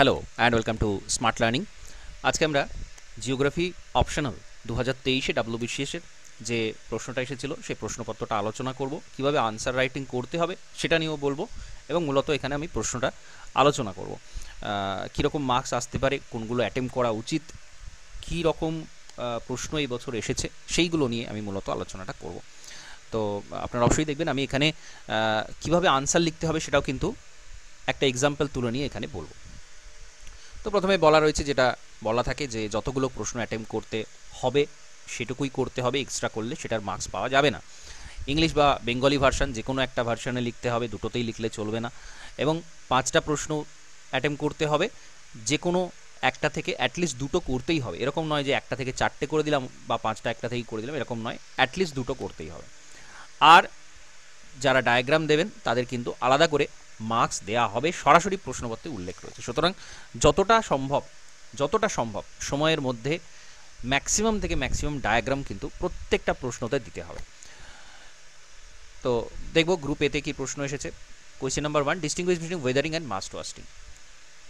Hello and welcome to smart learning. আজকে আমরা geography optional 2023-এ ডাব্লিউবিসিএসের যে প্রশ্নটা এসেছিল সেই প্রশ্নপত্রটা আলোচনা করব, কিভাবে আনসার রাইটিং করতে হবে সেটা নিয়েও বলবো, এবং মূলত এখানে আমি প্রশ্নটা আলোচনা করব। কীরকম মার্কস আসতে পারে, কোনগুলো অ্যাটেম্প করা উচিত, কী রকম প্রশ্ন এই বছর এসেছে সেইগুলো নিয়ে আমি মূলত আলোচনাটা করব। তো আপনারা অবশ্যই দেখবেন আমি এখানে কিভাবে আনসার লিখতে হবে সেটাও কিন্তু একটা এক্সাম্পল তুলে নিয়ে এখানে বলবো। তো প্রথমে বলা রয়েছে, যেটা বলা থাকে যে যতগুলো প্রশ্ন অ্যাটেম্প করতে হবে সেটুকুই করতে হবে, এক্সট্রা করলে সেটার মার্কস পাওয়া যাবে না। ইংলিশ বা বেঙ্গলি ভার্সন যে কোনো একটা ভার্সনে লিখতে হবে, দুটোতেই লিখলে চলবে না। এবং 5টা প্রশ্ন অ্যাটেম্প করতে হবে, যে কোনো একটা থেকে অ্যাটলিস্ট দুটো করতেই হবে। এরকম নয় যে একটা থেকে 4টে করে দিলাম বা 5টা একটা থেকেই করে দিলাম, এরকম নয়, অ্যাটলিস্ট দুটো করতেই হবে। আর যারা ডায়াগ্রাম দেবেন তাদের কিন্তু আলাদা করে মার্কস দেয়া হবে, সরাসরি প্রশ্নপত্রে উল্লেখ রয়েছে। সুতরাং যতটা সম্ভব সময়ের মধ্যে ম্যাক্সিমাম থেকে ম্যাক্সিমাম ডায়াগ্রাম কিন্তু প্রত্যেকটা প্রশ্নতে দিতে হবে। তো দেখব গ্রুপ এতে কি প্রশ্ন এসেছে। Question number 1, distinguish between weathering and mass wasting.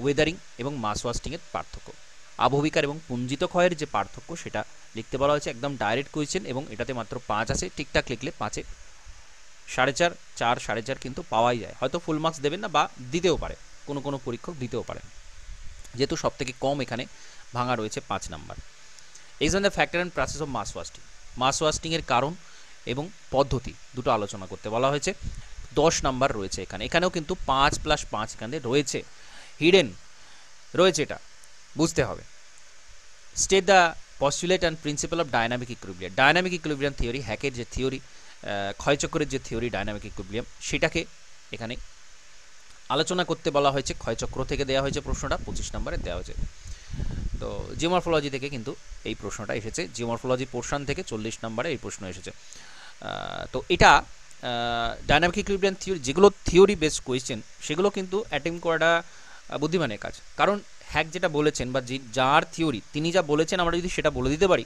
Weathering এবং মাস ওয়াস্টিংয়ের পার্থক্য, আবহবিকার এবং পুঞ্জিত ক্ষয়ের যে পার্থক্য সেটা লিখতে বলা হয়েছে। একদম ডাইরেক্ট কোয়েশ্চেন, এবং এটাতে মাত্র 5 আছে। ঠিকঠাক লিখলে 5-এ 4.5, 4, 4.5 কিন্তু পাওয়াই যায়। হয়তো ফুল মার্কস দেবেন না বা দিতেও পারে, কোনো পরীক্ষক দিতেও পারে, যেহেতু সব থেকে কম এখানে ভাঙা রয়েছে 5 number. Examine the factor and process of mass wasting. Mass ওয়াস্টিংয়ের কারণ এবং পদ্ধতি দুটো আলোচনা করতে বলা হয়েছে। 10 নাম্বার রয়েছে এখানেও কিন্তু 5+5 এখানে রয়েছে, হিডেন রয়েছে, এটা বুঝতে হবে। State the postulate and principle of dynamic equilibrium. Dynamic equilibrium theory, হ্যাকের যে থিওরি, ক্ষয়চক্রের যে থিওরি ডায়নামিক ইকুইলিব্রিয়াম, সেটাকে এখানে আলোচনা করতে বলা হয়েছে। ক্ষয়চক্র থেকে দেওয়া হয়েছে প্রশ্নটা, 25 নম্বরে দেওয়া হয়েছে। তো জিওমরফোলজি থেকে কিন্তু এই প্রশ্নটা এসেছে, জিওমরফোলজি পোর্শন থেকে 40 নম্বরে এই প্রশ্ন এসেছে। তো এটা ডায়নামিক ইকুইলিব্রিয়াম থিওরি, যেগুলো থিওরি বেসড কোয়েশ্চেন সেগুলো কিন্তু অ্যাটেম্প করাটা বুদ্ধিমানের কাজ। কারণ হ্যাক যেটা বলেছেন বা যার থিওরি তিনি যা বলেছেন আমরা যদি সেটা বলে দিতে পারি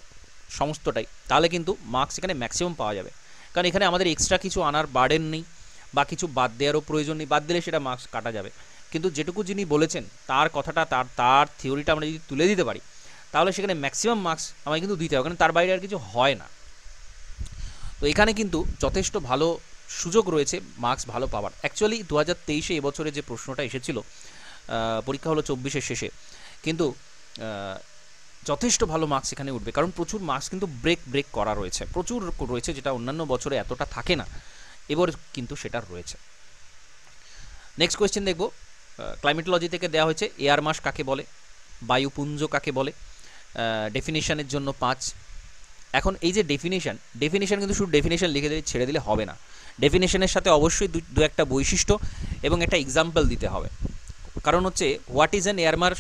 সমস্তটাই, তাহলে কিন্তু মার্কস এখানে ম্যাক্সিমাম পাওয়া যাবে। কারণ এখানে আমাদের এক্সট্রা কিছু আনার বার্ডেন নেই বা কিছু বাদ দেওয়ারও প্রয়োজন নেই, বাদ দিলে সেটা মার্কস কাটা যাবে। কিন্তু যেটুকু যিনি বলেছেন তার কথাটা, তার থিওরিটা আমরা যদি তুলে দিতে পারি তাহলে সেখানে ম্যাক্সিমাম মার্কস আমাকে কিন্তু দিতে হবে, কারণ তার বাইরে আর কিছু হয় না। তো এখানে কিন্তু যথেষ্ট ভালো সুযোগ রয়েছে মার্কস ভালো পাওয়ার। অ্যাকচুয়ালি 2023-এ এবছরে যে প্রশ্নটা এসেছিল, পরীক্ষা হলো 24-এর শেষে, কিন্তু যথেষ্ট ভালো মার্কস এখানে উঠবে, কারণ প্রচুর মার্কস কিন্তু ব্রেক করা রয়েছে, প্রচুর রয়েছে, যেটা অন্যান্য বছরে এতটা থাকে না, এবার কিন্তু সেটা রয়েছে। নেক্সট কোয়েশ্চেন দেখব, ক্লাইমেটোলজি থেকে দেওয়া হয়েছে এয়ার মাস কাকে বলে, বায়ুপুঞ্জ কাকে বলে। ডেফিনেশনের জন্য 5। এখন এই যে ডেফিনেশন কিন্তু শুধু ডেফিনেশন লিখে দিলে ছেড়ে দিলে হবে না, ডেফিনেশনের সাথে অবশ্যই দু একটা বৈশিষ্ট্য এবং একটা এক্সাম্পল দিতে হবে। কারণ হচ্ছে what is an air mass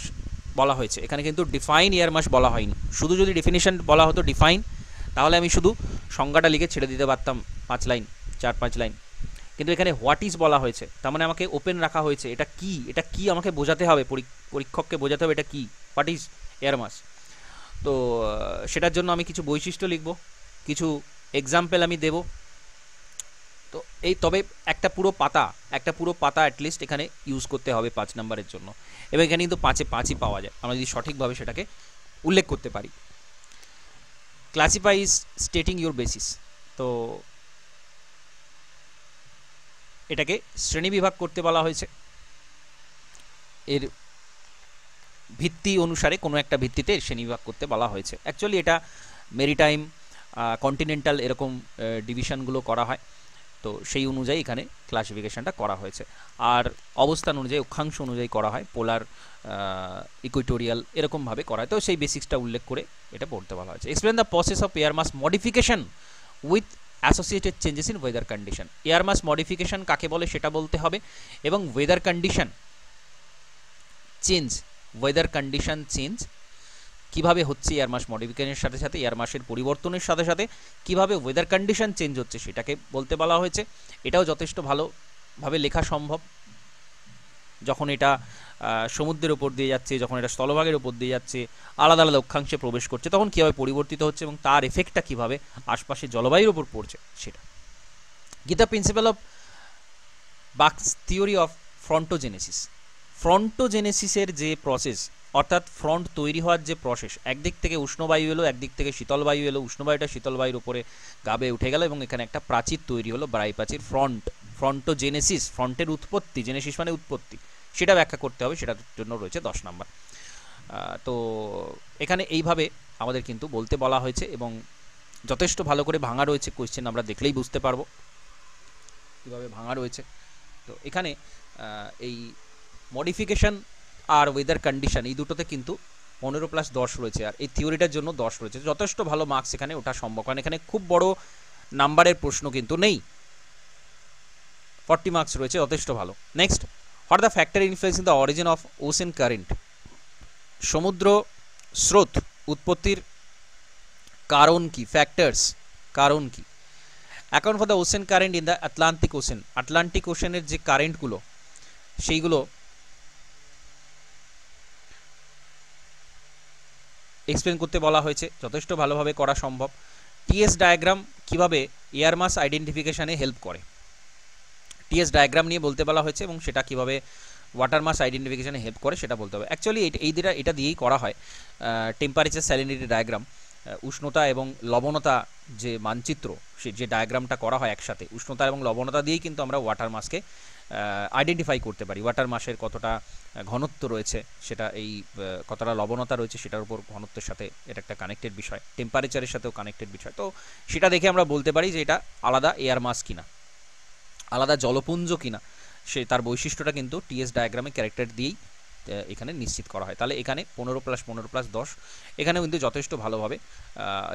বলা হয়েছে, এখানে কিন্তু ডিফাইন এয়ার মাস বলা হয়নি। শুধু যদি ডেফিনেশন বলা হতো ডিফাইন, তাহলে আমি শুধু সংজ্ঞাটা লিখে ছেড়ে দিতে পারতাম 5 লাইন, 4-5 লাইন। কিন্তু এখানে হোয়াট ইজ বলা হয়েছে, তার মানে আমাকে ওপেন রাখা হয়েছে, এটা কি আমাকে বোঝাতে হবে, পরীক্ষককে বোঝাতে হবে এটা কি, হোয়াট ইজ এয়ার মাস। তো সেটার জন্য আমি কিছু বৈশিষ্ট্য লিখব, কিছু এক্সাম্পল আমি দেব। তো এই তবে একটা পুরো পাতা অ্যাটলিস্ট এখানে ইউজ করতে হবে 5 নাম্বারের জন্য, এবং এখানে কিন্তু 5-এ 5ই পাওয়া যায় আমরা যদি সঠিকভাবে সেটাকে উল্লেখ করতে পারি। Classify is stating your basis. তো এটাকে শ্রেণীবিভাগ করতে বলা হয়েছে, এর ভিত্তি অনুসারে কোনো একটা ভিত্তিতে শ্রেণীবিভাগ করতে বলা হয়েছে। অ্যাকচুয়ালি এটা মেরিটাইম, কন্টিনেন্টাল এরকম ডিভিশনগুলো করা হয়, তো সেই অনুযায়ী এখানে ক্লাসিফিকেশনটা করা হয়েছে। আর অবস্থান অনুযায়ী, অক্ষাংশ অনুযায়ী করা হয়, পোলার, ইকুইটোরিয়াল এরকমভাবে করা হয়। তো সেই বেসিক্সটা উল্লেখ করে এটা পড়তে বলা হয়েছে। Explain the process of air mass modification with associated changes in weather condition. Air mass modification কাকে বলে সেটা বলতে হবে, এবং weather condition change, weather condition change কীভাবে হচ্ছে এয়ার মাস মডিফিকেশনের সাথে সাথে, এয়ার মাসের পরিবর্তনের সাথে সাথে কীভাবে ওয়েদার কন্ডিশন চেঞ্জ হচ্ছে সেটাকে বলতে বলা হয়েছে। এটাও যথেষ্ট ভালোভাবে লেখা সম্ভব, যখন এটা সমুদ্রের ওপর দিয়ে যাচ্ছে, যখন এটা স্থলভাগের ওপর দিয়ে যাচ্ছে, আলাদা আলাদা অক্ষাংশে প্রবেশ করছে, তখন কীভাবে পরিবর্তিত হচ্ছে এবং তার এফেক্টটা কীভাবে আশপাশে জলবায়ুর ওপর পড়ছে সেটা। গীতা প্রিন্সিপাল অফ বাক্স থিওরি অফ ফ্রন্টোজেনেসিস। ফ্রন্টোজেনেসিসের যে প্রসেস, অর্থাৎ ফ্রন্ট তৈরি হওয়ার যে প্রসেস, একদিক থেকে উষ্ণবায়ু এলো, একদিক থেকে শীতল বায়ু এলো, উষ্ণবায়ুটা শীতল বায়ুর উপরে গাবে উঠে গেল এবং এখানে একটা প্রাচীর তৈরি হলো, বায়ু প্রাচীর। ফ্রন্টোজেনেসিস, ফ্রন্টের উৎপত্তি, জেনেসিস মানে উৎপত্তি, সেটা ব্যাখ্যা করতে হবে, সেটার জন্য রয়েছে 10 নম্বর। তো এখানে এইভাবে আমাদের কিন্তু বলতে বলা হয়েছে এবং যথেষ্ট ভালো করে ভাঙা রয়েছে কোয়েশ্চেন, আমরা দেখলেই বুঝতে পারবো কীভাবে ভাঙা রয়েছে। তো এখানে এই মডিফিকেশন আর ওয়েদার কন্ডিশন এই দুটোতে কিন্তু 15+10 রয়েছে, আর এই থিওরিটার জন্য 10 রয়েছে। যথেষ্ট ভালো মার্কস এখানে ওঠা সম্ভব, কারণ এখানে খুব বড় নাম্বারের প্রশ্ন কিন্তু নেই, 40 মার্কস রয়েছে, যথেষ্ট ভালো। Next, what the factor influencing the origin of ocean current? সমুদ্র স্রোত উৎপত্তির কারণ কি? ফ্যাক্টরস, কারণ কি? Account for the ocean current in the Atlantic ocean, Atlantic ওশেনের যে কারেন্টগুলো সেইগুলো এক্সপ্লেন করতে বলা হয়েছে, যথেষ্ট ভালোভাবে করা সম্ভব। টিএস ডায়াগ্রাম কিভাবে এয়ার মাস আইডেন্টিফিকেশানে হেল্প করে, টিএস ডায়াগ্রাম নিয়ে বলতে বলা হয়েছে এবং সেটা কিভাবে ওয়াটার মাস আইডেন্টিফিকেশানে হেল্প করে সেটা বলতে হবে। অ্যাকচুয়ালি এটা দিয়েই করা হয় টেম্পারেচার স্যালিনিটি ডায়াগ্রাম, উষ্ণতা এবং লবণতা যে মানচিত্র, সে যে ডায়াগ্রামটা করা হয় একসাথে, উষ্ণতা এবং লবণতা দিয়েই কিন্তু আমরা ওয়াটার মাসকে আইডেন্টিফাই করতে পারি। ওয়াটার মাসের কতটা ঘনত্ব রয়েছে, সেটা এই কতটা লবণতা রয়েছে সেটার উপর ঘনত্বের সাথে এটা একটা কানেক্টেড বিষয়, টেম্পারেচারের সাথেও কানেক্টেড বিষয়। তো সেটা দেখে আমরা বলতে পারি যে এটা আলাদা এয়ার মাস কিনা, আলাদা জলপুঞ্জ কিনা, সে তার বৈশিষ্ট্যটা কিন্তু টিএস ডায়াগ্রামে ক্যারেক্টার দিয়েই এখানে নিশ্চিত করা হয়। তাহলে এখানে 15+15+10 এখানেও কিন্তু যথেষ্ট ভালোভাবে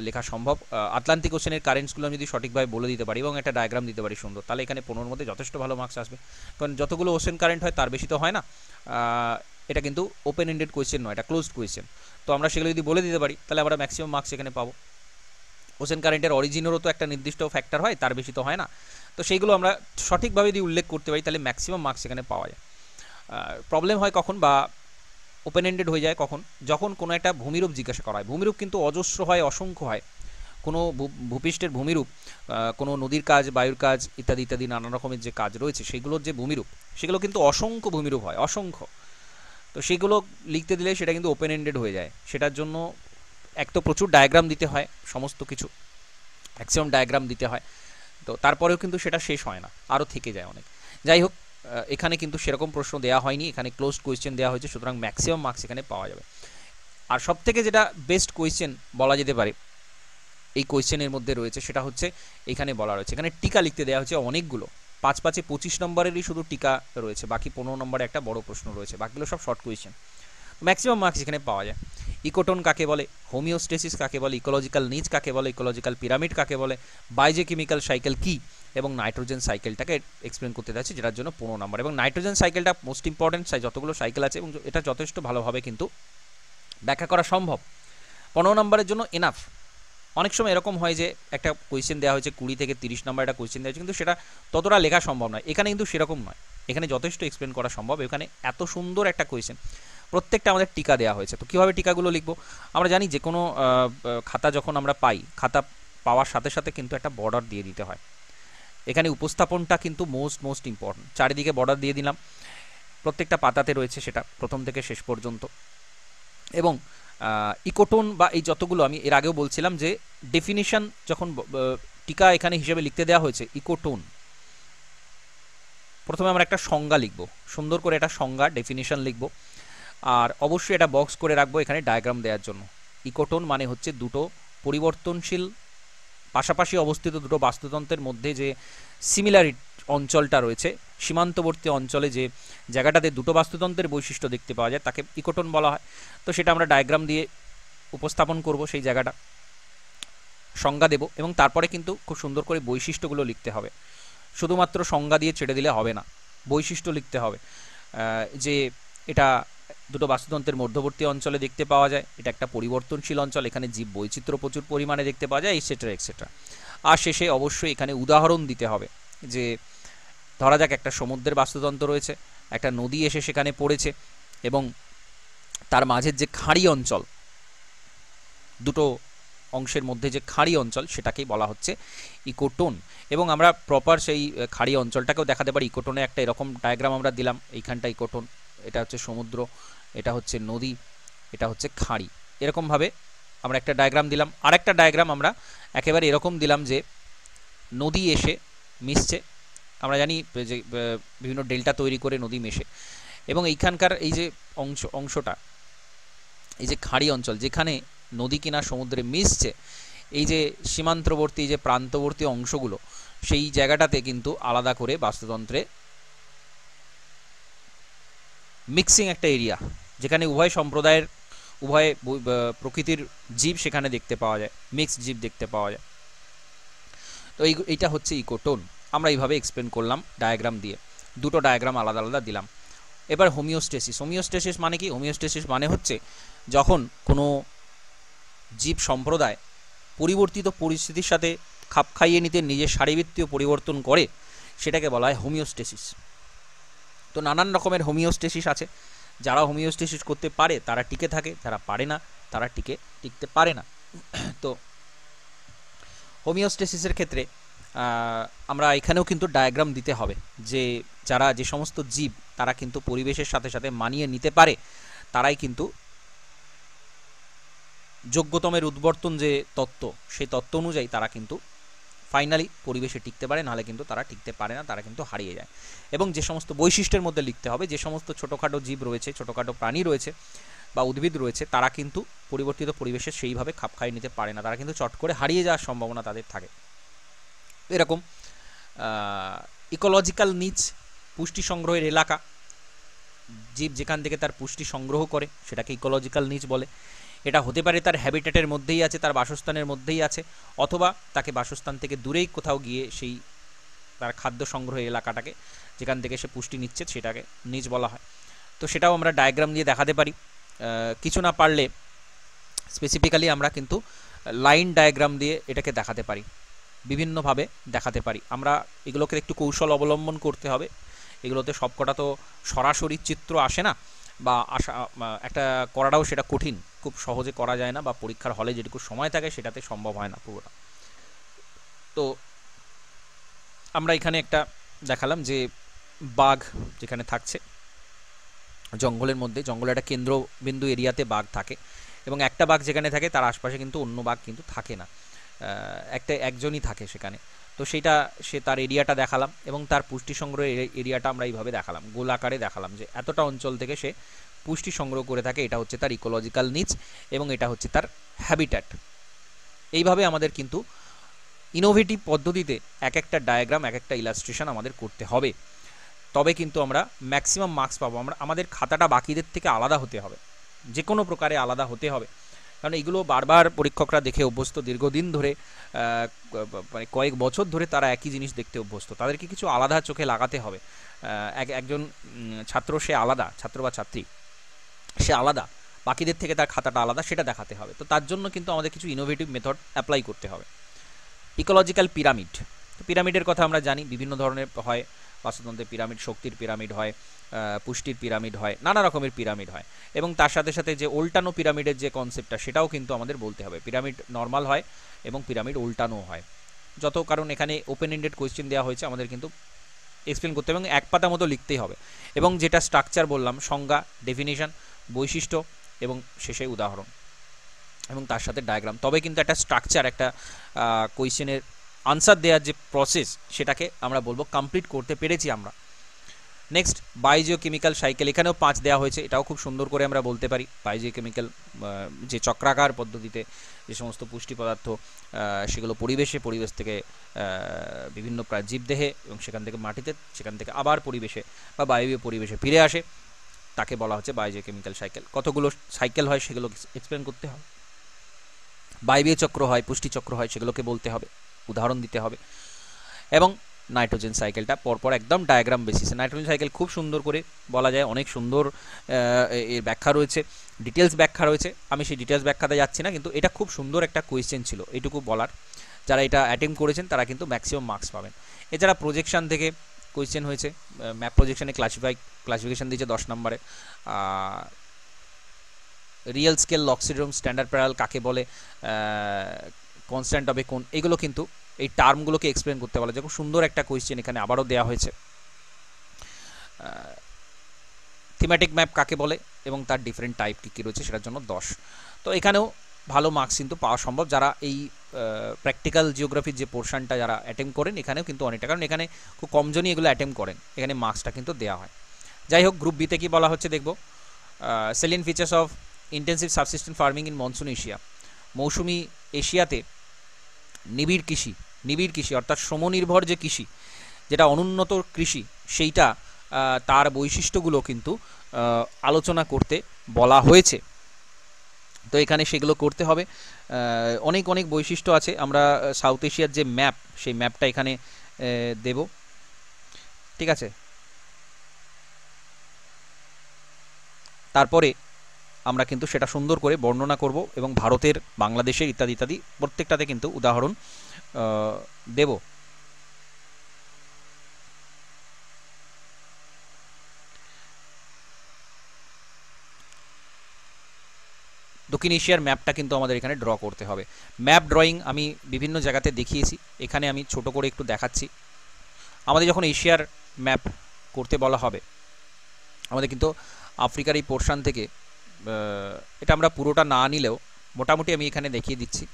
লেখা সম্ভব। আটলান্টিক ওশেনের কারেন্টসগুলো আমি যদি সঠিকভাবে বলে দিতে পারি এবং একটা ডায়াগ্রাম দিতে পারি সুন্দর, তাহলে এখানে 15-র মধ্যে যথেষ্ট ভালো মার্কস আসবে, কারণ যতগুলো ওশেন কারেন্ট হয় তার বেশি তো হয় না। এটা কিন্তু ওপেন এন্ডেড কোয়েশ্চেন নয়, এটা ক্লোজড কোয়েশ্চেন। তো আমরা সেগুলো যদি বলে দিতে পারি তাহলে আমরা ম্যাক্সিমাম মার্কস এখানে পাবো। ওশেন কারেন্টের অরিজিনেরও তো একটা নির্দিষ্ট ফ্যাক্টর হয়, তার বেশি তো হয় না। তো সেইগুলো আমরা সঠিকভাবে যদি উল্লেখ করতে পারি তাহলে ম্যাক্সিমাম মার্কস এখানে পাওয়া যায়। প্রবলেম হয় কখন বা ওপেন এন্ডেড হয়ে যায় কখন? যখন কোনো একটা ভূমিরূপ জিজ্ঞাসা করা হয়। ভূমিরূপ কিন্তু অজস্র হয়, অসংখ্য হয়। কোনো ভূপৃষ্ঠের ভূমিরূপ, কোনো নদীর কাজ, বায়ুর কাজ ইত্যাদি ইত্যাদি নানা রকমের যে কাজ রয়েছে সেগুলোর যে ভূমিরূপ, সেগুলো কিন্তু অসংখ্য ভূমিরূপ হয়, অসংখ্য। তো সেগুলো লিখতে দিলে সেটা কিন্তু ওপেন এন্ডেড হয়ে যায়। সেটার জন্য এক তো প্রচুর ডায়াগ্রাম দিতে হয়, সমস্ত কিছু ম্যাক্সিমাম ডায়াগ্রাম দিতে হয়। তো তারপরেও কিন্তু সেটা শেষ হয় না, আরও থেকে যায় অনেক। যাই হোক, এখানে কিন্তু সেরকম প্রশ্ন দেওয়া হয়নি, এখানে ক্লোজড কোয়েশ্চেন দেওয়া হয়েছে, সুতরাং ম্যাক্সিমাম মার্কস এখানে পাওয়া যাবে। আর সবথেকে যেটা বেস্ট কোয়েশ্চেন বলা যেতে পারে এই কোয়েশ্চেনের মধ্যে রয়েছে সেটা হচ্ছে এখানে বলা রয়েছে, এখানে টিকা লিখতে দেওয়া হচ্ছে অনেকগুলো, 5-5-এ 25 নম্বরেরই শুধু টিকা রয়েছে, বাকি 15 নম্বরে একটা বড় প্রশ্ন রয়েছে, বাকিগুলো সব শর্ট কোয়েশ্চেন। ম্যাক্সিমাম মার্কস এখানে পাওয়া যায়। ইকোটোন কাকে বলে, হোমিওস্টেসিস কাকে বলে, ইকোলজিক্যাল নিচ কাকে বলে, ইকোলজিক্যাল পিরামিড কাকে বলে, বায়োকেমিক্যাল সাইকেল কি, এবং নাইট্রোজেন সাইকেলটাকে এক্সপ্লেন করতে যাচ্ছি, যেটার জন্য 15 নম্বর। এবং নাইট্রোজেন সাইকেলটা মোস্ট ইম্পর্টেন্ট, যতগুলো সাইকেল আছে এবং এটা যথেষ্ট ভালোভাবে কিন্তু ব্যাখ্যা করা সম্ভব। 15 নম্বরের জন্য এনাফ। অনেক সময় এরকম হয় যে একটা কোয়েশ্চেন দেওয়া হয়েছে 20 থেকে 30 নম্বর একটা কোয়েশ্চেন দেওয়া হয়েছে, কিন্তু সেটা ততটা লেখা সম্ভব নয়। এখানে কিন্তু সেরকম নয়, এখানে যথেষ্ট এক্সপ্লেন করা সম্ভব। এখানে এত সুন্দর একটা কোয়েশ্চেন, প্রত্যেকটা আমাদের টিকা দেওয়া হয়েছে। তো কীভাবে টিকাগুলো লিখবো? আমরা জানি যে কোনো খাতা যখন আমরা পাই, খাতা পাওয়ার সাথে সাথে কিন্তু একটা বর্ডার দিয়ে দিতে হয়। এখানে উপস্থাপনটা কিন্তু মোস্ট ইম্পর্টেন্ট। চারিদিকে বর্ডার দিয়ে দিলাম, প্রত্যেকটা পাতাতে রয়েছে সেটা প্রথম থেকে শেষ পর্যন্ত। এবং ইকোটোন বা এই যতগুলো আমি এর আগেও বলছিলাম যে ডেফিনিশন যখন টিকা এখানে হিসেবে লিখতে দেওয়া হয়েছে, ইকোটোন প্রথমে আমরা একটা সংজ্ঞা লিখব, সুন্দর করে একটা সংজ্ঞা ডেফিনিশন লিখব, আর অবশ্যই এটা বক্স করে রাখবো এখানে ডায়াগ্রাম দেওয়ার জন্য। ইকোটোন মানে হচ্ছে দুটো পরিবর্তনশীল পাশাপাশি অবস্থিত দুটো বাস্তুতন্ত্রের মধ্যে যে সিমিলারিটি অঞ্চলটা রয়েছে, সীমান্তবর্তী অঞ্চলে যে জায়গাটাতে দুটো বাস্তুতন্ত্রের বৈশিষ্ট্য দেখতে পাওয়া যায় তাকে ইকোটোন বলা হয়। তো সেটা আমরা ডায়াগ্রাম দিয়ে উপস্থাপন করব, সেই জায়গাটা সংজ্ঞা দেব এবং তারপরে কিন্তু খুব সুন্দর করে বৈশিষ্ট্যগুলো লিখতে হবে। শুধুমাত্র সংজ্ঞা দিয়ে ছেড়ে দিলে হবে না, বৈশিষ্ট্য লিখতে হবে যে এটা দুটো বাস্তুতন্ত্রের মধ্যবর্তী অঞ্চলে দেখতে পাওয়া যায়, এটা একটা পরিবর্তনশীল অঞ্চল, এখানে জীব বৈচিত্র্য প্রচুর পরিমাণে দেখতে পাওয়া যায়, এক্সেট্রা এক্সেট্রা। আর শেষে অবশ্যই এখানে উদাহরণ দিতে হবে যে ধরা যাক একটা সমুদ্রের বাস্তুতন্ত্র রয়েছে, একটা নদী এসে সেখানে পড়েছে এবং তার মাঝের যে খাঁড়ি অঞ্চল, দুটো অংশের মধ্যে যে খাঁড়ি অঞ্চল সেটাকেই বলা হচ্ছে ইকোটোন। এবং আমরা প্রপার সেই খাঁড়ি অঞ্চলটাকেও দেখাতে পারি। ইকোটোনে একটা এরকম ডায়াগ্রাম আমরা দিলাম, এইখানটা ইকোটোন, এটা হচ্ছে সমুদ্র, এটা হচ্ছে নদী, এটা হচ্ছে খাঁড়ি। এরকমভাবে আমরা একটা ডায়াগ্রাম দিলাম। আরেকটা ডায়াগ্রাম আমরা একেবারে এরকম দিলাম যে নদী এসে মিশছে, আমরা জানি যে বিভিন্ন ডেল্টা তৈরি করে নদী মেশে, এবং এইখানকার এই যে অংশটা, এই যে খাঁড়ি অঞ্চল যেখানে নদী কিনা সমুদ্রে মিশছে, এই যে সীমান্তবর্তী যে প্রান্তবর্তী অংশগুলো, সেই জায়গাটাতে কিন্তু আলাদা করে বাস্তুতন্ত্রে মিক্সিং একটা এরিয়া, যেখানে উভয় সম্প্রদায়ের উভয় প্রকৃতির জীব সেখানে দেখতে পাওয়া যায়, মিক্সড জীব দেখতে পাওয়া যায়। তো এইটা হচ্ছে ইকোটোন। আমরা এইভাবে এক্সপ্লেন করলাম ডায়াগ্রাম দিয়ে, দুটো ডায়াগ্রাম আলাদা আলাদা দিলাম। এবার হোমিওস্টেসিস। হোমিওস্টেসিস মানে কি? হোমিওস্টেসিস মানে হচ্ছে যখন কোনো জীব সম্প্রদায় পরিবর্তিত পরিস্থিতির সাথে খাপ খাইয়ে নিতে নিজের শারীরবৃত্তীয় পরিবর্তন করে, সেটাকে বলা হয় হোমিওস্টেসিস। তো নানান রকমের হোমিওস্টেসিস আছে। যারা হোমিওস্টেসিস করতে পারে তারা টিকে থাকে, যারা পারে না তারা টিকতে পারে না। তো হোমিওস্টেসিসের ক্ষেত্রে আমরা এখানেও কিন্তু ডায়াগ্রাম দিতে হবে, যে যে সমস্ত জীব তারা কিন্তু পরিবেশের সাথে সাথে মানিয়ে নিতে পারে, তারাই কিন্তু যোগ্যতমের উদ্বর্তন যে তত্ত্ব, সেই তত্ত্ব অনুযায়ী তারা কিন্তু ফাইনালি পরিবেশে টিকতে পারে, নাহলে কিন্তু তারা টিকতে পারে না, তারা কিন্তু হারিয়ে যায়। এবং যে সমস্ত বৈশিষ্ট্যের মধ্যে লিখতে হবে, যে সমস্ত ছোটোখাটো জীব রয়েছে, ছোটোখাটো প্রাণী রয়েছে বা উদ্ভিদ রয়েছে, তারা কিন্তু পরিবর্তিত পরিবেশে সেইভাবে খাপ খাইয়ে নিতে পারে না, তারা কিন্তু চট করে হারিয়ে যাওয়ার সম্ভাবনা তাদের থাকে। এরকম ইকোলজিক্যাল নিচ, পুষ্টি সংগ্রহের এলাকা, জীব যেখান থেকে তার পুষ্টি সংগ্রহ করে সেটাকে ইকোলজিক্যাল নিচ বলে। এটা হতে পারে তার হ্যাবিটেটের মধ্যেই আছে, তার বাসস্থানের মধ্যেই আছে, অথবা তাকে বাসস্থান থেকে দূরেই কোথাও গিয়ে সেই তার খাদ্য সংগ্রহের এলাকাটাকে, যেখান থেকে সে পুষ্টি নিচ্ছে, সেটাকে নিচ বলা হয়। তো সেটাও আমরা ডায়াগ্রাম দিয়ে দেখাতে পারি। কিছু না পারলে স্পেসিফিক্যালি আমরা কিন্তু লাইন ডায়াগ্রাম দিয়ে এটাকে দেখাতে পারি, বিভিন্নভাবে দেখাতে পারি। আমরা এগুলোকে একটু কৌশল অবলম্বন করতে হবে। এগুলোতে সবকটা তো সরাসরি চিত্র আসে না, বা একটা করাটাও সেটা কঠিন, খুব সহজে করা যায় না, বা পরীক্ষার হলে যেটুকু সময় থাকে সেটাতে সম্ভব হয় না পুরোটা। তো আমরা এখানে একটা দেখালাম যে বাঘ যেখানে থাকছে জঙ্গলের মধ্যে, জঙ্গলের একটা কেন্দ্রবিন্দু এরিয়াতে বাঘ থাকে, এবং একটা বাঘ যেখানে থাকে তার আশপাশে কিন্তু অন্য বাঘ কিন্তু থাকে না, একজনই থাকে সেখানে। তো সেইটা তার এরিয়াটা দেখালাম, এবং তার পুষ্টি সংগ্রহের এরিয়াটা আমরা এইভাবে দেখালাম, গোল আকারে দেখালাম, যে এতটা অঞ্চল থেকে সে পুষ্টি সংগ্রহ করে থাকে, এটা হচ্ছে তার ইকোলজিক্যাল নিচ, এবং এটা হচ্ছে তার হ্যাবিট্যাট। এইভাবে আমাদের কিন্তু ইনোভেটিভ পদ্ধতিতে এক একটা ডায়াগ্রাম, এক একটা ইলাস্ট্রেশন আমাদের করতে হবে, তবে কিন্তু আমরা ম্যাক্সিমাম মার্কস পাবো। আমাদের খাতাটা বাকিদের থেকে আলাদা হতে হবে, যে কোনো প্রকারে আলাদা হতে হবে, কারণ এগুলো বারবার পরীক্ষকরা দেখে অভ্যস্ত, দীর্ঘদিন ধরে, মানে কয়েক বছর ধরে তারা একই জিনিস দেখতে অভ্যস্ত, তাদেরকে কিছু আলাদা চোখে লাগাতে হবে। একজন ছাত্র সে আলাদা, ছাত্র বা ছাত্রী সে আলাদা, বাকিদের থেকে তার খাতাটা আলাদা, সেটা দেখাতে হবে। তো তার জন্য কিন্তু আমাদের কিছু ইনোভেটিভ মেথড অ্যাপ্লাই করতে হবে। Ecological pyramid. তো পিরামিডের কথা আমরা জানি, বিভিন্ন ধরনের হয়, বাস্তুতন্ত্রের পিরামিড, শক্তির পিরামিড হয়, পুষ্টির পিরামিড হয়, নানা রকমের পিরামিড হয়, এবং তার সাথে সাথে যে উল্টানো পিরামিডের যে কনসেপ্টটা, সেটাও কিন্তু আমাদের বলতে হবে। পিরামিড নর্মাল হয় এবং পিরামিড উল্টানো হয়, কারণ এখানে ওপেন এন্ডেড কোয়েশ্চেন দেওয়া হয়েছে, আমাদের কিন্তু এক্সপ্লেন করতে হবে এবং এক পাতা মতো লিখতেই হবে। এবং যেটা স্ট্রাকচার বললাম, সংজ্ঞা, ডেফিনিশন, বৈশিষ্ট্য এবং শেষে উদাহরণ, এবং তার সাথে ডায়াগ্রাম, তবে কিন্তু একটা স্ট্রাকচার, একটা কোয়েশ্চেনের আনসার দেওয়ার যে প্রসেস, সেটাকে আমরা বলবো কমপ্লিট করতে পেরেছি আমরা। নেক্সট, বায়োজিওকেমিক্যাল সাইকেল, এখানেও 5 দেওয়া হয়েছে, এটাও খুব সুন্দর করে আমরা বলতে পারি। বায়োজিওকেমিক্যাল যে চক্রাকার পদ্ধতিতে যে সমস্ত পুষ্টি পদার্থ সেগুলো পরিবেশ থেকে বিভিন্ন জীবদেহে, এবং সেখান থেকে মাটিতে, সেখান থেকে আবার পরিবেশে বা বায়বীয় পরিবেশে ফিরে আসে, তাকে বলা হচ্ছে বায়োজিওকেমিক্যাল সাইকেল। কতগুলো সাইকেল হয় সেগুলো এক্সপ্লেন করতে হবে। বায়বীয় চক্র হয়, পুষ্টি চক্র হয়, সেগুলোকে বলতে হবে, উদাহরণ দিতে হবে। এবং নাইট্রোজেন সাইকেলটা পরপর একদম ডায়াগ্রাম বেসিসে। নাইট্রোজেন সাইকেল খুব সুন্দর করে বলা যায়, অনেক সুন্দর এর ব্যাখ্যা রয়েছে, ডিটেলস ব্যাখ্যা রয়েছে। আমি সেই ডিটেলস ব্যাখ্যাতে যাচ্ছি না, কিন্তু এটা খুব সুন্দর একটা কোয়েশ্চেন ছিল, এইটুকু বলার। যারা এটা অ্যাটেম্প করেছেন তারা কিন্তু ম্যাক্সিমাম মার্কস পাবেন। এছাড়া প্রজেকশন থেকে কোয়েশ্চেন হয়েছে, ম্যাপ প্রজেকশনে ক্লাসিফিকেশন দিয়েছে 10 নম্বরে। রিয়েল স্কেল লক্সিড্রোম স্ট্যান্ডার্ড প্যারাল কাকে বলে, কনস্ট্যান্ট হবে কোন, এগুলো কিন্তু এই টার্মগুলোকে এক্সপ্লেন করতে বলা যায়। খুব সুন্দর একটা কোয়েশ্চেন এখানে আবারও দেওয়া হয়েছে। থিমেটিক ম্যাপ কাকে বলে এবং তার ডিফারেন্ট টাইপ কী কী রয়েছে সেটার জন্য 10। তো এখানেও ভালো মার্কস কিন্তু পাওয়া সম্ভব যারা এই প্র্যাকটিক্যাল জিওগ্রাফির যে পোর্শনটা যারা অ্যাটেম্প করেন, এখানেও কিন্তু অনেকটা, কারণ এখানে খুব কমজনই এগুলো অ্যাটেম্প করেন, এখানে মার্কসটা কিন্তু দেওয়া হয়। যাই হোক, গ্রুপ বিতে কি বলা হচ্ছে দেখব। Salient features of intensive subsistent farming in monsoon Asia. মৌসুমি এশিয়াতে নিবিড় কৃষি অর্থাৎ শ্রমনির্ভর যে কৃষি, যেটা অনুন্নত কৃষি, সেইটা তার বৈশিষ্ট্যগুলো কিন্তু আলোচনা করতে বলা হয়েছে। তো এখানে সেগুলো করতে হবে। অনেক অনেক বৈশিষ্ট্য আছে। আমরা সাউথ এশিয়ার যে ম্যাপ, সেই ম্যাপটা এখানে দেব, ঠিক আছে। তারপরে আমরা কিন্তু সেটা সুন্দর করে বর্ণনা করব এবং ভারতের, বাংলাদেশের ইত্যাদি ইত্যাদি প্রত্যেকটাতে কিন্তু উদাহরণ দেব। দক্ষিণ এশিয়ার ম্যাপটা কিন্তু আমাদের এখানে ড্র করতে হবে। ম্যাপ ড্রয়িং আমি বিভিন্ন জায়গাতে দেখিয়েছি, এখানে আমি ছোট করে একটু দেখাচ্ছি। আমাদের যখন এশিয়ার ম্যাপ করতে বলা হবে, আমাদের কিন্তু আফ্রিকার এই পোর্শন থেকে, এটা আমরা পুরোটা না নিলেও মোটামুটি আমি এখানে দেখিয়ে দিচ্ছি,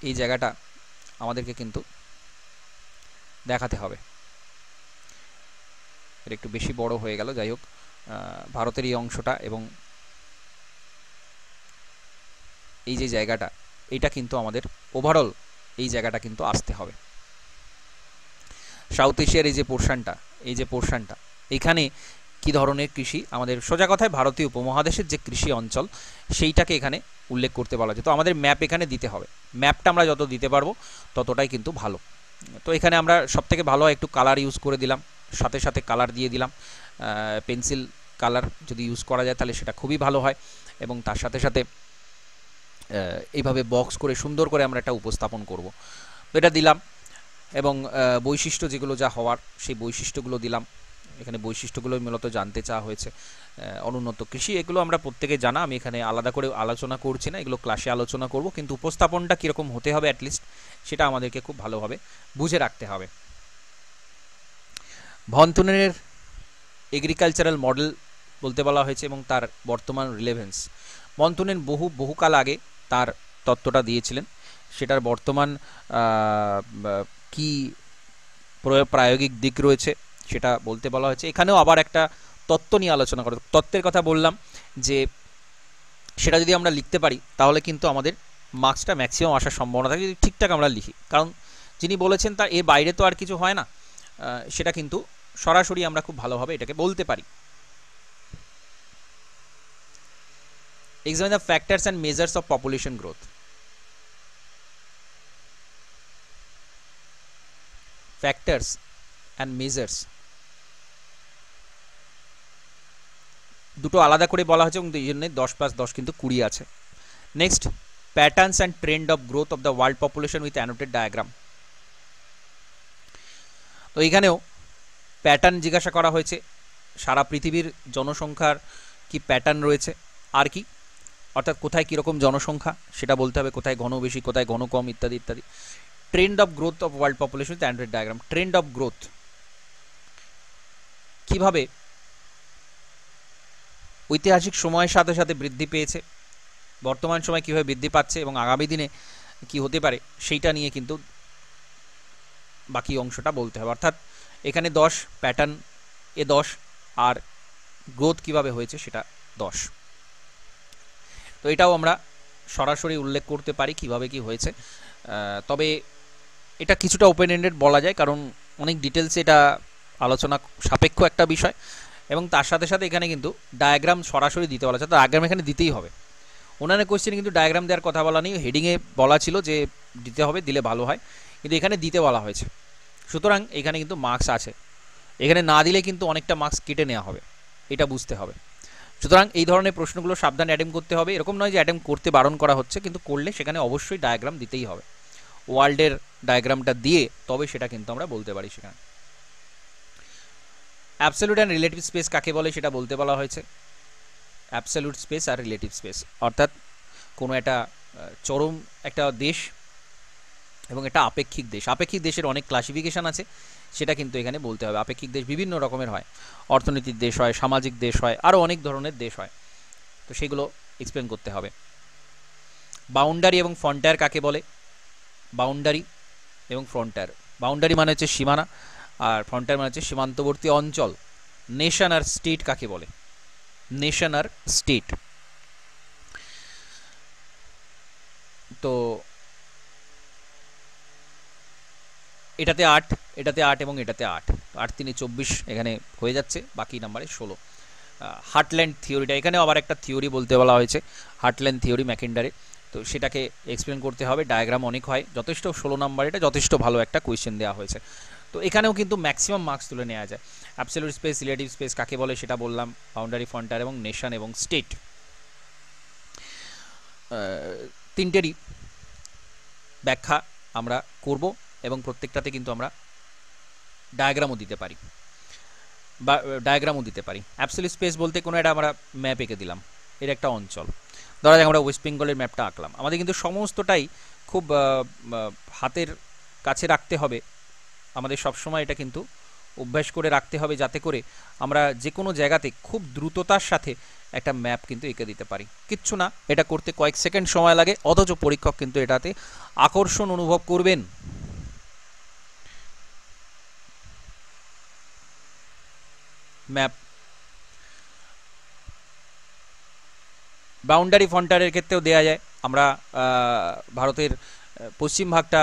এই জায়গাটা আমাদেরকে কিন্তু দেখাতে হবে। এটা একটু বেশি বড় হয়ে গেল, যাই হোক, ভারতের এই অংশটা এবং এই যে জায়গাটা, এটা কিন্তু আমাদের ওভারঅল এই জায়গাটা কিন্তু আসতে হবে। সাউথ এশিয়ার এই যে পোর্শনটা এখানে কি ধরনের কৃষি, আমাদের সোজা কথায় ভারতীয় উপমহাদেশের যে কৃষি অঞ্চল, সেইটাকে এখানে উল্লেখ করতে বলা হয়েছে। তো আমাদের ম্যাপ এখানে দিতে হবে। ম্যাপটা আমরা যত দিতে পারবো ততটাই কিন্তু ভালো। তো এখানে আমরা সবথেকে ভালো একটু কালার ইউজ করে দিলাম, সাথে সাথে কালার দিয়ে দিলাম। পেন্সিল কালার যদি ইউজ করা যায় তাহলে সেটা খুবই ভালো হয়, এবং তার সাথে সাথে এইভাবে বক্স করে সুন্দর করে আমরা এটা উপস্থাপন করব। তো এটা দিলাম, এবং বৈশিষ্ট্য যেগুলো যা হওয়ার সেই বৈশিষ্ট্যগুলো দিলাম। এখানে বৈশিষ্ট্যগুলো মূলত জানতে চাওয়া হয়েছে। অনুন্নত কৃষি, এগুলো আমরা প্রত্যেকে জানা, আমি এখানে আলাদা করে আলোচনা করছি না, এগুলো ক্লাসে আলোচনা করব, কিন্তু উপস্থাপনটা কীরকম হতে হবে অ্যাটলিস্ট সেটা আমাদেরকে খুব ভালোভাবে বুঝে রাখতে হবে। ভন থুনেনের এগ্রিকালচারাল মডেল বলতে বলা হয়েছে এবং তার বর্তমান রিলেভেন্স। ভন থুনেন বহুকাল আগে তার তত্ত্বটা দিয়েছিলেন, সেটার বর্তমান কি প্রায়োগিক দিক রয়েছে সেটা বলতে বলা হয়েছে। এখানেও আবার একটা তত্ত্ব নিয়ে আলোচনা করা। তত্ত্বের কথা বললাম যে সেটা যদি আমরা লিখতে পারি তাহলে কিন্তু আমাদের মার্কসটা ম্যাক্সিমাম আসার সম্ভাবনা থাকে, যদি ঠিকঠাক আমরা লিখি। কারণ যিনি বলেছেন তার এর বাইরে তো আর কিছু হয় না, সেটা কিন্তু সরাসরি আমরা খুব ভালোভাবে এটাকে বলতে পারি। Examine the factors and measures of population growth. Factors and measures দুটো আলাদা করে বলা হয়েছে এবং এই জন্য 10+10 কিন্তু 20 আছে। Next, patterns and trend of growth of the world population with annotated diagram. তো এইখানেও প্যাটার্ন জিজ্ঞাসা করা হয়েছে, সারা পৃথিবীর জনসংখ্যার কি প্যাটার্ন রয়েছে, আর কি অর্থাৎ কোথায় কীরকম জনসংখ্যা সেটা বলতে হবে, কোথায় ঘন বেশি, কোথায় ঘন কম, ইত্যাদি ইত্যাদি। Trend of growth of world population with annotated diagram. Trend of growth, কিভাবে ঐতিহাসিক সময়ের সাথে সাথে বৃদ্ধি পেয়েছে, বর্তমান সময় কীভাবে বৃদ্ধি পাচ্ছে এবং আগামী দিনে কি হতে পারে সেইটা নিয়ে কিন্তু বাকি অংশটা বলতে হবে। অর্থাৎ এখানে 10 প্যাটার্ন, 10 আর গ্রোথ কিভাবে হয়েছে সেটা 10। তো এটাও আমরা সরাসরি উল্লেখ করতে পারি কিভাবে কি হয়েছে, তবে এটা কিছুটা ওপেন এন্ডেড বলা যায়, কারণ অনেক ডিটেলসে এটা আলোচনা সাপেক্ষ একটা বিষয়, এবং তার সাথে সাথে এখানে কিন্তু ডায়াগ্রাম সরাসরি দিতে বলা আছে। তো ডায়াগ্রাম এখানে দিতেই হবে। ওনার কোয়েশ্চেনে কিন্তু ডায়াগ্রাম দেওয়ার কথা বলা নেই, হেডিংয়ে বলা ছিল যে দিতে হবে, দিলে ভালো হয়, কিন্তু এখানে দিতে বলা হয়েছে। সুতরাং এখানে কিন্তু মার্কস আছে, এখানে না দিলে কিন্তু অনেকটা মার্কস কেটে নেওয়া হবে, এটা বুঝতে হবে। সুতরাং এই ধরনের প্রশ্নগুলো সাবধানে অ্যাটেম্প করতে হবে। এরকম নয় যে অ্যাটেম্প করতে বারণ করা হচ্ছে, কিন্তু করলে সেখানে অবশ্যই ডায়াগ্রাম দিতেই হবে। ওয়ার্ল্ডের ডায়াগ্রামটা দিয়ে তবে সেটা কিন্তু আমরা বলতে পারি। সেখানে অ্যাবসলিউট অ্যান্ড রিলেটিভ স্পেস কাকে বলে সেটা বলতে বলা হয়েছে। অ্যাবসলিউট স্পেস আর রিলেটিভ স্পেস, অর্থাৎ কোনো একটা চরম একটা দেশ এবং এটা আপেক্ষিক দেশ। আপেক্ষিক দেশের অনেক ক্লাসিফিকেশান আছে, সেটা কিন্তু এখানে বলতে হবে। আপেক্ষিক দেশ বিভিন্ন রকমের হয়, অর্থনীতির দেশ হয়, সামাজিক দেশ হয়, আরও অনেক ধরনের দেশ হয়, তো সেগুলো এক্সপ্লেন করতে হবে। বাউন্ডারি এবং ফ্রন্টায়ার কাকে বলে? বাউন্ডারি এবং ফ্রন্টায়ার, বাউন্ডারি মানে হচ্ছে সীমানা, আর ফ্রন্টায়ার মানে হচ্ছে সীমান্তবর্তী অঞ্চল। নেশন আর স্টেট কাকে বলে? নেশন আর স্টেট। তো এটাতে 8, এটাতে 8 এবং এটাতে 8, 8 3 24 এখানে হয়ে যাচ্ছে, বাকি নাম্বারে 16। হার্টল্যান্ড থিওরিটা, এখানেও আবার একটা থিওরি বলতে বলা হয়েছে, হার্টল্যান্ড থিওরি ম্যাকিন্ডারে, তো সেটাকে এক্সপ্লেন করতে হবে। ডায়াগ্রাম অনেক হয়, যথেষ্ট 16 নাম্বার, এটা যথেষ্ট ভালো একটা কোয়েশ্চেন দেওয়া হয়েছে। তো এখানেও কিন্তু ম্যাক্সিমাম মার্কস তুলে নেওয়া যায়। অ্যাবসলিউট স্পেস, রিলেটিভ স্পেস কাকে বলে সেটা বললাম, বাউন্ডারি, ফ্রন্টায়ার এবং নেশন এবং স্টেট, তিনটেরই ব্যাখ্যা আমরা করব এবং প্রত্যেকটাতে কিন্তু আমরা ডায়াগ্রামও দিতে পারি, বা ডায়াগ্রামও দিতে পারি। অ্যাবসলিউট স্পেস বলতে কোনো একটা আমরা ম্যাপ এঁকে দিলাম, এর একটা অঞ্চল, ধরা যাক আমরা ওয়েস্ট বেঙ্গলের ম্যাপটা আঁকলাম, আমাদের কিন্তু সমস্তটাই খুব হাতের কাছে রাখতে হবে, আমাদের সবসময় এটা কিন্তু অভ্যাস করে রাখতে হবে, যাতে করে আমরা যে কোনো জায়গাতে খুব দ্রুততার সাথে একটা ম্যাপ কিন্তু এঁকে দিতে পারি। কিচ্ছু না, এটা করতে কয়েক সেকেন্ড সময় লাগে, অথচ পরীক্ষক কিন্তু এটাতে আকর্ষণ অনুভব করবেন। ম্যাপ, বাউন্ডারি ফ্রন্টারের ক্ষেত্রেও দেয়া যায়, আমরা ভারতের পশ্চিম ভাগটা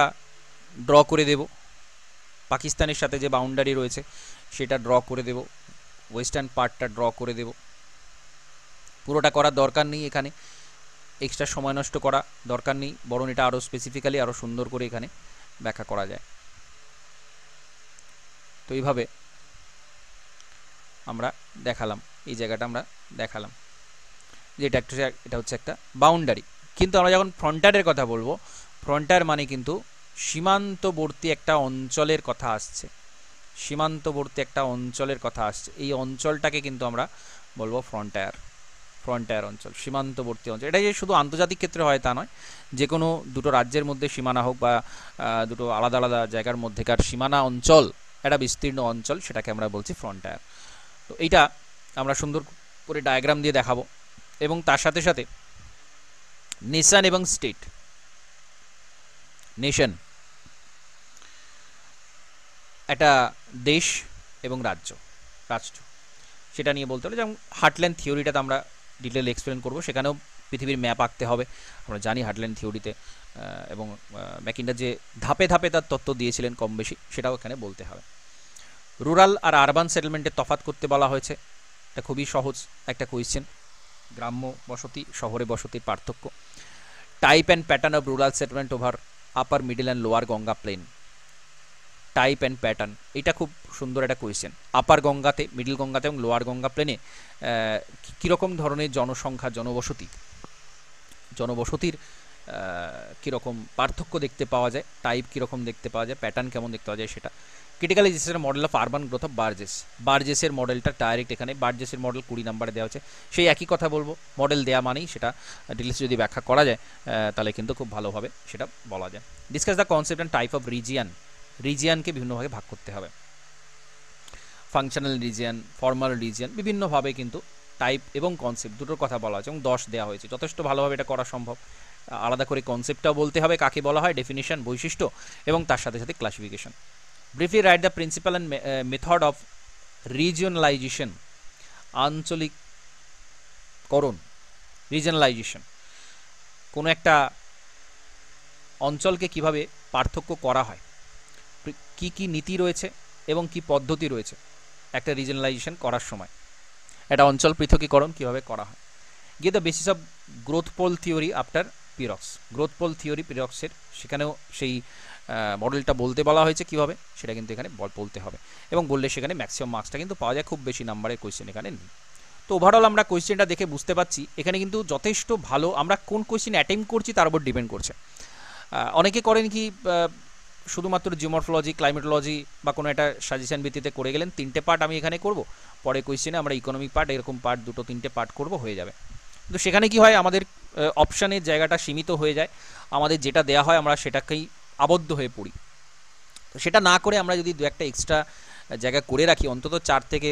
ড্র করে দেব, পাকিস্তানের সাথে যে বাউন্ডারি রয়েছে সেটা ড্র করে দেব, ওয়েস্টার্ন পার্টটা ড্র করে দেব। পুরোটা করার দরকার নেই, এখানে এক্সট্রা সময় নষ্ট করা দরকার নেই, বরং এটা আরও স্পেসিফিক্যালি আরও সুন্দর করে এখানে ব্যাখ্যা করা যায়। তো এইভাবে আমরা দেখালাম, এই জায়গাটা আমরা দেখালাম যে এটা হচ্ছে একটা বাউন্ডারি। কিন্তু আমরা যখন ফ্রন্টায়ারের কথা বলবো, ফ্রন্টায়ার মানে কিন্তু সীমান্তবর্তী একটা অঞ্চলের কথা আসছে, সীমান্তবর্তী একটা অঞ্চলের কথা আসছে, এই অঞ্চলটাকে কিন্তু আমরা বলবো ফ্রন্টায়ার। ফ্রন্টায়ার অঞ্চল, সীমান্তবর্তী অঞ্চল, এটা যে শুধু আন্তর্জাতিক ক্ষেত্রে হয় তা নয়, যে কোনো দুটো রাজ্যের মধ্যে সীমানা হোক বা দুটো আলাদা আলাদা জায়গার মধ্যেকার সীমানা অঞ্চল, একটা বিস্তীর্ণ অঞ্চল, সেটাকে আমরা বলছি ফ্রন্টায়ার। তো এইটা আমরা সুন্দর করে ডায়াগ্রাম দিয়ে দেখাবো, এবং তার সাথে সাথে নেশন এবং স্টেট, নেশন একটা দেশ এবং রাষ্ট্র, সেটা নিয়ে বলতে হলে, যেমন হার্টল্যান্ড থিওরিটাতে আমরা ডিটেল এক্সপ্লেন করব, সেখানেও পৃথিবীর ম্যাপ আঁকতে হবে, আমরা জানি হার্টল্যান্ড থিওরিতে, এবং ম্যাকিন্ডার যে ধাপে ধাপে তার তত্ত্ব দিয়েছিলেন কম বেশি, সেটাও এখানে বলতে হবে। রুরাল আর আরবান সেটেলমেন্টের তফাৎ করতে বলা হয়েছে, এটা খুবই সহজ একটা কোয়েশ্চেন, গ্রাম্য বসতি শহরে বসতির পার্থক্য। Type and pattern of rural settlement over upper, middle and lower Ganga plain. Type and pattern, এটা খুব সুন্দর একটা কোয়েশ্চেন। আপার গঙ্গাতে, মিডল গঙ্গাতে এবং লোয়ার গঙ্গা প্লেনে কীরকম ধরনের জনসংখ্যা, জনবসতির কীরকম পার্থক্য দেখতে পাওয়া যায়, টাইপ কীরকম দেখতে পাওয়া যায়, প্যাটার্ন কেমন দেখতে পাওয়া যায় সেটা। Critically this is model of urban growth of বার্জেসের মডেলটা ডাইরেক্ট এখানে, বার্জেসের মডেল 20 নম্বরে দেওয়া আছে, সেই একই কথা বলবো, মডেল দেওয়া মানেই সেটা ডিটেলস যদি ব্যাখ্যা করা যায় তাহলে কিন্তু খুব ভালোভাবে সেটা বলা যায়। Discuss the concept and type of রিজিয়ানকে বিভিন্নভাবে ভাগ করতে হবে, ফাংশনাল রিজিয়ান, ফর্মাল রিজিয়ান, বিভিন্নভাবে কিন্তু টাইপ এবং কনসেপ্ট দুটোর কথা বলা হয়েছে এবং 10 দেওয়া হয়েছে, যথেষ্ট ভালোভাবে এটা করা সম্ভব। আলাদা করে কনসেপ্টটাও বলতে হবে, কাকে বলা হয়, ডেফিনিশন, বৈশিষ্ট্য, এবং তার সাথে সাথে classification. Briefly write the principle and method of regionalisation, আঞ্চলিককরণ, রিজিওনালাইজেশন, কোনো একটা অঞ্চলকে কিভাবে পার্থক্য করা হয়, কি কি নীতি রয়েছে এবং কি পদ্ধতি রয়েছে একটা রিজিওনালাইজেশন করার সময়, একটা অঞ্চল পৃথকীকরণ কিভাবে করা হয়। Give the basis of growth pole theory after Perroux, growth pole theory পিরক্সের, সেখানেও সেই মডেলটা বলতে বলা হয়েছে কীভাবে, সেটা কিন্তু এখানে বলতে হবে, এবং বললে সেখানে ম্যাক্সিমাম মার্কসটা কিন্তু পাওয়া যায়, খুব বেশি নাম্বারের কোয়েশ্চেন এখানে নেই। তো ওভারঅল আমরা কোয়েশ্চেনটা দেখে বুঝতে পারছি এখানে কিন্তু যথেষ্ট ভালো, আমরা কোন কোয়েশ্চেন অ্যাটেম্প করছি তার উপর ডিপেন্ড করছে। অনেকে করেন কি শুধুমাত্র জিওমরফোলজি, ক্লাইমেটোলজি বা কোনো একটা সাজেশন ভিত্তিতে করে গেলেন, 3টে পার্ট আমি এখানে করব, পরে কোয়েশ্চেনে আমরা ইকোনমিক পার্ট, এরকম পার্ট 2-3টে পার্ট করব, হয়ে যাবে। কিন্তু সেখানে কি হয়, আমাদের অপশানের জায়গাটা সীমিত হয়ে যায়, আমাদের যেটা দেয়া হয় আমরা সেটাকেই আবদ্ধ হয়ে পড়ি। তো সেটা না করে আমরা যদি দু একটা এক্সট্রা জায়গা করে রাখি, অন্তত 4 থেকে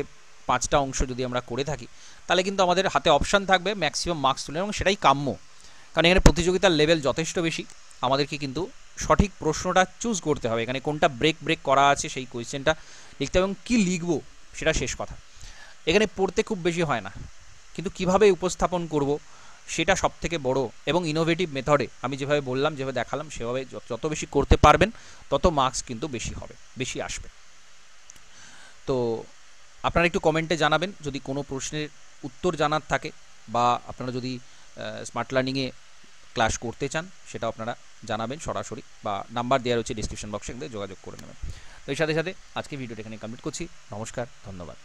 5টা অংশ যদি আমরা করে থাকি, তাহলে কিন্তু আমাদের হাতে অপশান থাকবে ম্যাক্সিমাম মার্কস তুলে, এবং সেটাই কাম্য। কারণ এখানে প্রতিযোগিতার লেভেল যথেষ্ট বেশি, আমাদেরকে কিন্তু সঠিক প্রশ্নটা চুজ করতে হবে। এখানে কোনটা ব্রেক করা আছে সেই কোয়েশ্চেনটা লিখতে হবে, এবং কী লিখবো সেটা শেষ কথা। এখানে পড়তে খুব বেশি হয় না, কিন্তু কিভাবে উপস্থাপন করব সেটা সব থেকে বড়, এবং ইনোভেটিভ মেথডে আমি যেভাবে বললাম, যেভাবে দেখালাম, সেভাবে যত বেশি করতে পারবেন তত মার্কস কিন্তু বেশি হবে, বেশি আসবে। তো আপনারা একটু কমেন্টে জানাবেন যদি কোনো প্রশ্নের উত্তর জানার থাকে, বা আপনারা যদি স্মার্ট লার্নিংয়ে ক্লাস করতে চান সেটাও আপনারা জানাবেন সরাসরি, বা নাম্বার দেওয়া রয়েছে ডিসক্রিপশন বক্সে, যোগাযোগ করে নেবেন। তো এর সাথে সাথে আজকে ভিডিওটা এখানে কমপ্লিট করছি। নমস্কার, ধন্যবাদ।